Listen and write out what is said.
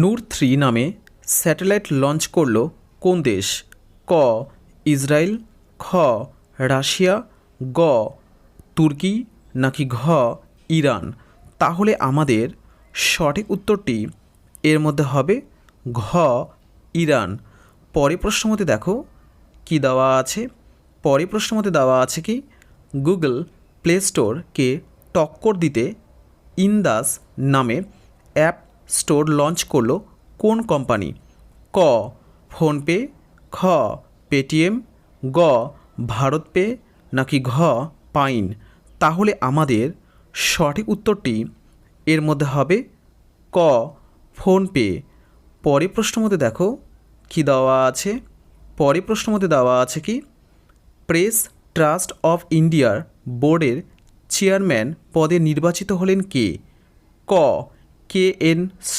নূর-3 নামে satellite launch করল কোন দেশ? ক ইসরায়েল, খ রাশিয়া, গ তুর্কি নাকি ঘ ইরান? তাহলে আমাদের সঠিক উত্তরটি এর মধ্যে হবে ঘ ইরান। পরের প্রশ্ন মতে দেখো কি দেওয়া আছে। পরের প্রশ্ন মতে দেওয়া আছে কি গুগল প্লে স্টোরকে টক্কর দিতে ইন্দাস নামে অ্যাপ স্টোর লঞ্চ করলো কোন কোম্পানি? ক ফোনপে, খ পেটিএম, গ ভারত পে নাকি ঘ পাইন? তাহলে আমাদের সঠিক উত্তরটি এর মধ্যে হবে ক ফোনপে। পরের প্রশ্ন মতে দেখো কি দেওয়া আছে। পরের প্রশ্ন মতে দেওয়া আছে কি প্রেস ট্রাস্ট অফ ইন্ডিয়ার বোর্ডের চেয়ারম্যান পদে নির্বাচিত হলেন কে? ক কে এন